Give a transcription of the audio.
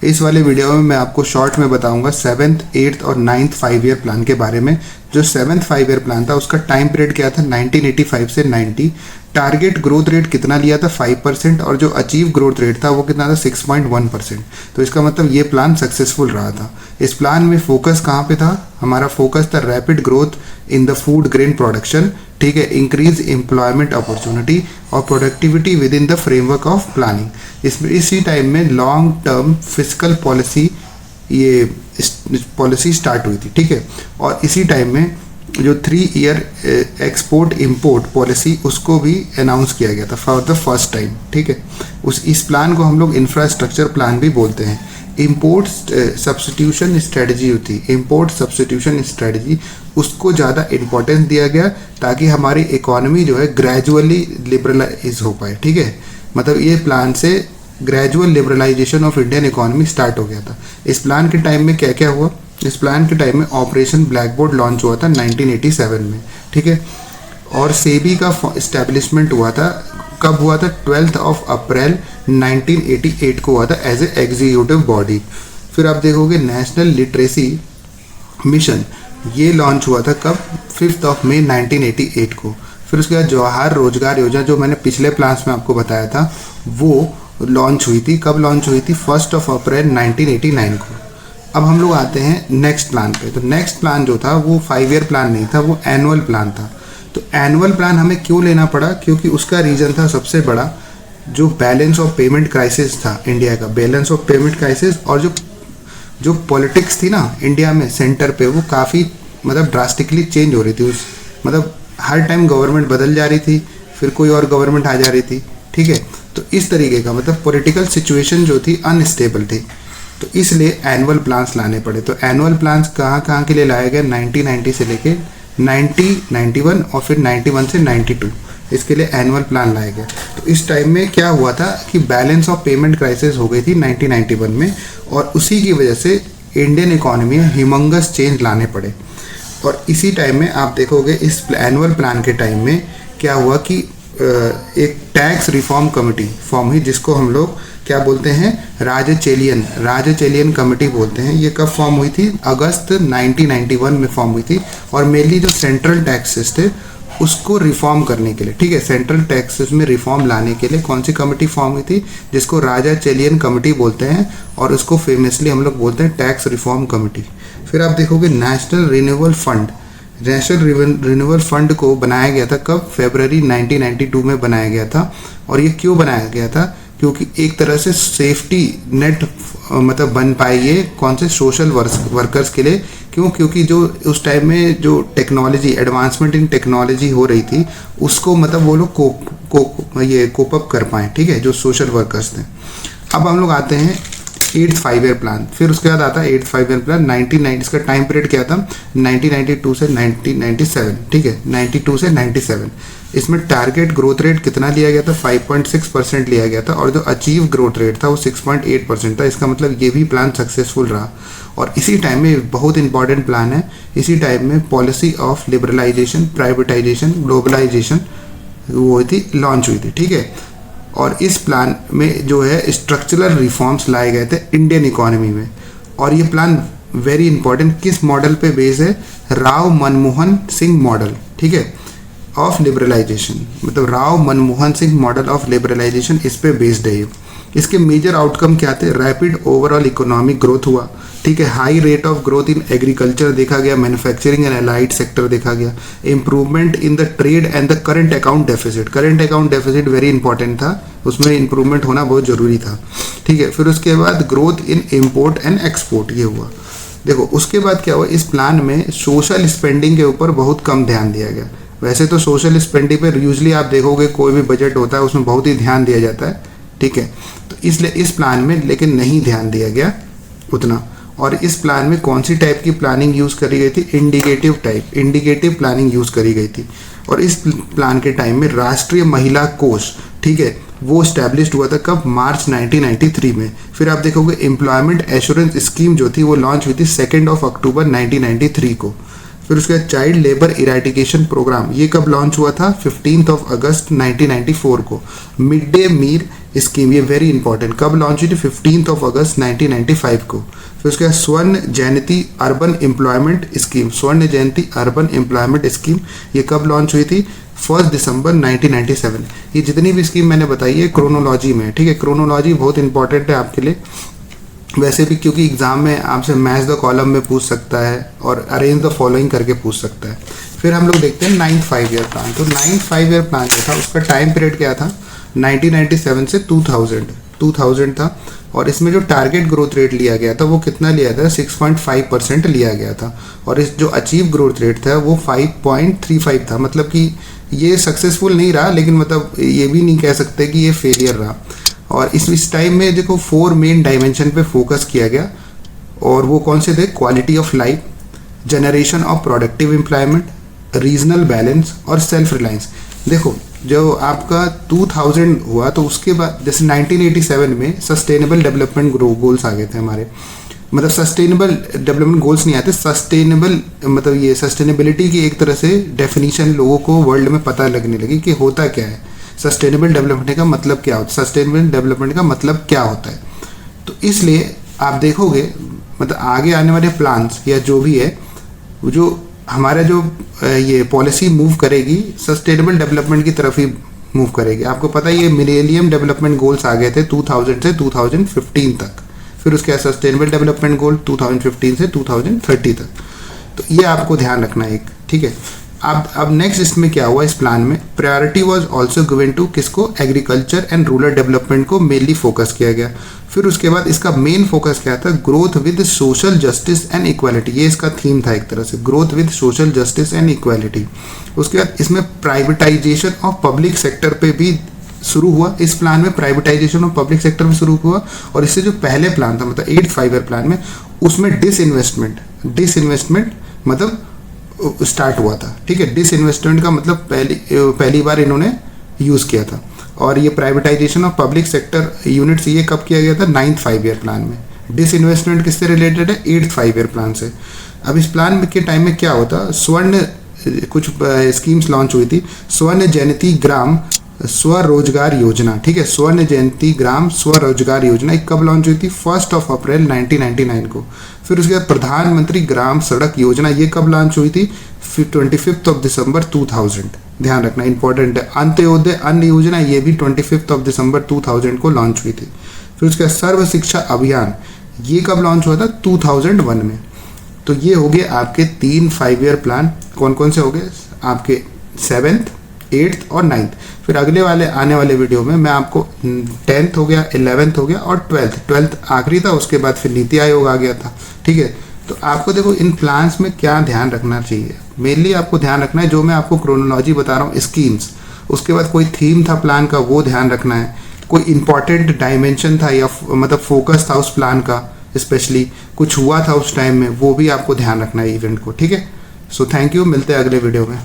इस वाले वीडियो में मैं आपको शॉर्ट में बताऊंगा 7th, 8th और 9th 5 ईयर प्लान के बारे में। जो 7th 5 ईयर प्लान था उसका टाइम पीरियड क्या था 1985 से 90। टारगेट ग्रोथ रेट कितना लिया था 5% और जो अचीव ग्रोथ रेट था वो कितना था 6.1%। तो इसका मतलब ये प्लान सक्सेसफुल रहा था। इस प्लान में फोकस कहाँ पे था, हमारा फोकस था rapid growth in the food grain production, ठीक है, इंक्रीज एम्प्लॉयमेंट अपॉर्चुनिटी और productivity with in the framework of planning. इसमें इसी टाइम में लॉन्ग टर्म फिस्कल पॉलिसी ये पॉलिसी स्टार्ट हुई थी, ठीक है। और इसी टाइम में जो 3 ईयर एक्सपोर्ट इंपोर्ट पॉलिसी उसको भी अनाउंस किया गया था फॉर द फर्स्ट टाइम, ठीक है। इस प्लान को हम लोग इंफ्रास्ट्रक्चर प्लान भी बोलते हैं। इंपोर्ट सब्स्टिट्यूशन स्ट्रेटजी होती है, इंपोर्ट सब्स्टिट्यूशन स्ट्रेटजी, उसको ज़्यादा इम्पोर्टेंस दिया गया ताकि हमारी इकोनॉमी जो है ग्रेजुअली लिबरलाइज हो पाए, ठीक है। मतलब ये प्लान से gradual liberalisation of Indian economy start हो गया था। इस प्लान के टाइम में क्या क्या हुआ, इस प्लान के टाइम में ऑपरेशन ब्लैक बोर्ड लॉन्च हुआ था 1987 में, ठीक है। और सेबी का इस्टेब्लिशमेंट हुआ था, कब हुआ था 12 अप्रैल 1988 को हुआ था एज ए एग्जीक्यूटिव बॉडी। फिर आप देखोगे नेशनल लिटरेसी मिशन ये लॉन्च हुआ था कब 5 मई 1988 को। फिर उसके बाद जवाहर रोजगार योजना जो मैंने पिछले प्लान्स में आपको बताया था वो लॉन्च हुई थी, कब लॉन्च हुई थी 1 अप्रैल 1989 को। अब हम लोग आते हैं नेक्स्ट प्लान पे। तो नेक्स्ट प्लान जो था वो 5 ईयर प्लान नहीं था, वो एनुअल प्लान था। तो एनुअल प्लान हमें क्यों लेना पड़ा, क्योंकि उसका रीज़न था सबसे बड़ा जो बैलेंस ऑफ पेमेंट क्राइसिस था इंडिया का, बैलेंस ऑफ पेमेंट क्राइसिस। और जो पॉलिटिक्स थी ना इंडिया में सेंटर पे वो काफ़ी मतलब ड्रास्टिकली चेंज हो रही थी। मतलब हर टाइम गवर्नमेंट बदल जा रही थी, फिर कोई और गवर्नमेंट आ जा रही थी, ठीक है। तो इस तरीके का मतलब पॉलिटिकल सिचुएशन जो थी अनस्टेबल थी, तो इसलिए एनुअल प्लान्स लाने पड़े। तो एनुअल प्लान्स कहाँ के लिए लाए गए 1990 से लेके 91 और फिर 91 से 92 इसके लिए एनुअल प्लान लाया गया। तो इस टाइम में क्या हुआ था कि बैलेंस ऑफ पेमेंट क्राइसिस हो गई थी 1991 में, और उसी की वजह से इंडियन इकोनॉमी में ह्यूमंगस चेंज लाने पड़े। और इसी टाइम में आप देखोगे इस एनुअल प्लान के टाइम में क्या हुआ कि एक टैक्स रिफॉर्म कमेटी फॉर्म हुई जिसको हम लोग क्या बोलते हैं राजचेलियन कमेटी बोलते हैं। ये कब फॉर्म हुई थी, अगस्त 1991 में फॉर्म हुई थी। और मेनली जो सेंट्रल टैक्सेस थे उसको रिफॉर्म करने के लिए, ठीक है, सेंट्रल टैक्सेस में रिफॉर्म लाने के लिए कौन सी कमेटी फॉर्म हुई थी जिसको राजचेलियन कमेटी बोलते हैं, और उसको फेमसली हम लोग बोलते हैं टैक्स रिफॉर्म कमेटी। फिर आप देखोगे नेशनल रिन्यूअल फंड को बनाया गया था कब, फरवरी 1992 में बनाया गया था। और ये क्यों बनाया गया था, क्योंकि एक तरह से सेफ्टी नेट मतलब बन पाए ये कौन से सोशल वर्कर्स के लिए। क्यों, क्योंकि जो उस टाइम में जो टेक्नोलॉजी एडवांसमेंट इन टेक्नोलॉजी हो रही थी उसको मतलब वो लोग कोप अप कर पाए, ठीक है, जो सोशल वर्कर्स थे। अब हम लोग आते हैं 8th 5 ईयर प्लान। फिर उसके बाद आता है 8th 5 ईयर प्लान 1990। इसका टाइम पीरियड क्या था 1992 से 1997, ठीक है, 92 से 97। इसमें टारगेट ग्रोथ रेट कितना लिया गया था 5.6% लिया गया था, और जो अचीव ग्रोथ रेट था वो 6.8% था। इसका मतलब ये भी प्लान सक्सेसफुल रहा। और इसी टाइम में बहुत इंपॉर्टेंट प्लान है, इसी टाइम में policy of liberalisation, privatisation, globalisation वो थी लॉन्च हुई थी, ठीक है। और इस प्लान में जो है स्ट्रक्चरल रिफॉर्म्स लाए गए थे इंडियन इकोनॉमी में। और ये प्लान वेरी इंपॉर्टेंट किस मॉडल पे बेस है, राव मनमोहन सिंह मॉडल, ठीक है, ऑफ लिबरलाइजेशन। मतलब Rao Manmohan Singh model of liberalisation इस पे बेस्ड है ये। इसके मेजर आउटकम क्या थे, रैपिड ओवरऑल इकोनॉमिक ग्रोथ हुआ, ठीक है, high rate of growth in agriculture देखा गया, मैन्युफैक्चरिंग एंड अलाइड सेक्टर देखा गया, improvement in the trade and the current account deficit. Current account deficit very important था, उसमें इंप्रूवमेंट होना बहुत जरूरी था, ठीक है। फिर उसके बाद growth in import and export ये हुआ। देखो उसके बाद क्या हुआ, इस प्लान में सोशल स्पेंडिंग के ऊपर बहुत कम ध्यान दिया गया। वैसे तो सोशल स्पेंडिंग पर यूजली आप देखोगे कोई भी बजट होता है उसमें बहुत ही ध्यान दिया जाता है, ठीक है। तो इसलिए इस प्लान में लेकिन नहीं ध्यान दिया गया उतना। और इस प्लान में कौन सी टाइप की प्लानिंग यूज़ करी गई थी, इंडिकेटिव प्लानिंग यूज़ करी गई थी। और इस प्लान के टाइम में राष्ट्रीय महिला कोष, ठीक है, वो स्टैब्लिश्ड हुआ था कब, मार्च 1993 में। फिर आप देखोगे एम्प्लॉयमेंट एश्योरेंस स्कीम जो थी वो लॉन्च हुई थी 2 अक्टूबर 1993 को। फिर उसके बाद चाइल्ड लेबर इरेडिकेशन प्रोग्राम, ये कब लॉन्च हुआ था? 15 अगस्त 1994 को। मिड डे मील स्कीम, ये वेरी इंपॉर्टेंट, कब लॉन्च हुई थी? 15 अगस्त 1995 को। फिर उसके बाद स्वर्ण जयंती अर्बन एम्प्लॉयमेंट स्कीम, स्वर्ण जयंती अर्बन एम्प्लॉयमेंट स्कीम, ये कब लॉन्च हुई थी? 1 दिसंबर 1997। ये जितनी भी स्कीम मैंने बताई है क्रोनोलॉजी में, ठीक है। क्रोनोलॉजी बहुत इंपॉर्टेंट है आपके लिए वैसे भी, क्योंकि एग्जाम में आपसे मैच द कॉलम में पूछ सकता है और अरेंज द फॉलोइंग करके पूछ सकता है। फिर हम लोग देखते हैं 9th 5 ईयर प्लान। तो 9th 5 ईयर प्लान जो था उसका टाइम पीरियड क्या था? 1997 से 2000 था। और इसमें जो टारगेट ग्रोथ रेट लिया गया था वो कितना लिया था? 6.5% लिया गया था। और इस जो अचीव ग्रोथ रेट था वो 5.35 था। मतलब कि ये सक्सेसफुल नहीं रहा, लेकिन मतलब ये भी नहीं कह सकते कि ये फेलियर रहा। और इस टाइम में देखो 4 मेन डायमेंशन पे फोकस किया गया, और वो कौन से थे? Quality of life, generation of productive employment, regional balance और सेल्फ रिलायंस। देखो जो आपका 2000 हुआ तो उसके बाद जैसे 1987 में सस्टेनेबल डेवलपमेंट गोल्स आ गए थे हमारे, मतलब सस्टेनेबल डेवलपमेंट गोल्स नहीं आते, सस्टेनेबल मतलब ये सस्टेनेबिलिटी की एक तरह से डेफिनेशन लोगों को वर्ल्ड में पता लगने लगी कि होता क्या है, सस्टेनेबल डेवलपमेंट का मतलब क्या होता है, सस्टेनेबल डेवलपमेंट का मतलब क्या होता है। तो इसलिए आप देखोगे मतलब आगे आने वाले प्लान्स या जो भी है, जो हमारा जो ये पॉलिसी मूव करेगी सस्टेनेबल डेवलपमेंट की तरफ ही मूव करेगी। आपको पता है ये मिलेनियम डेवलपमेंट गोल्स आ गए थे 2000 से 2015 तक, फिर उसके बाद सस्टेनेबल डेवलपमेंट गोल 2015 से 2030 तक। तो ये आपको ध्यान रखना है एक, ठीक है। अब नेक्स्ट इसमें क्या हुआ, इस प्लान में priority was also given to किसको? एग्रीकल्चर एंड रूरल डेवलपमेंट को मेनली फोकस किया गया। फिर उसके बाद इसका मेन फोकस क्या था? Growth with social justice and equality, ये इसका थीम था एक तरह से, growth with social justice and equality. उसके बाद इसमें प्राइवेटाइजेशन ऑफ पब्लिक सेक्टर पे भी शुरू हुआ, इस प्लान में प्राइवेटाइजेशन ऑफ पब्लिक सेक्टर में शुरू हुआ। और इससे जो पहले प्लान था मतलब 8th 5 ईयर प्लान में, उसमें डिसइन्वेस्टमेंट मतलब स्टार्ट हुआ था, ठीक है। डिसइन्वेस्टमेंट का मतलब पहली बार इन्होंने यूज़ किया था। और ये privatisation of public sector units ये कब किया गया था? 9th 5 ईयर प्लान में। डिसइन्वेस्टमेंट किससे रिलेटेड है? 8th 5 ईयर प्लान से। अब इस प्लान के टाइम में क्या होता? स्वर्ण कुछ स्कीम्स लॉन्च हुई थी, स्वर्ण जयंती ग्राम स्वरोजगार योजना, ठीक है। स्वर्ण जयंती ग्राम स्वरोजगार योजना कब लॉन्च हुई थी? 1 अप्रैल 1999 को। फिर उसके बाद प्रधानमंत्री ग्राम सड़क योजना, ये कब लॉन्च हुई थी? 25 दिसंबर 2000। ध्यान रखना इंपॉर्टेंट है। अंत्योदय अन्न योजना, ये भी 25 दिसंबर 2000 को लॉन्च हुई थी। फिर उसके बाद सर्व शिक्षा अभियान, ये कब लॉन्च हुआ था? 2001 में। तो ये हो गए आपके 3 5 ईयर प्लान। कौन कौन से हो गए? आपके 7th 8th और 9th। फिर अगले वाले आने वाले वीडियो में मैं आपको 10th हो गया, 11th हो गया और 12th आखिरी था, उसके बाद फिर नीति आयोग आ गया था, ठीक है। तो आपको देखो इन प्लान्स में क्या ध्यान रखना चाहिए, मेनली आपको ध्यान रखना है जो मैं आपको क्रोनोलॉजी बता रहा हूँ स्कीम्स, उसके बाद कोई थीम था प्लान का वो ध्यान रखना है, कोई इंपॉर्टेंट डायमेंशन था या मतलब फोकस था उस प्लान का, स्पेशली कुछ हुआ था उस टाइम में, वो भी आपको ध्यान रखना है इवेंट को, ठीक है। सो थैंक यू, मिलते हैं अगले वीडियो में।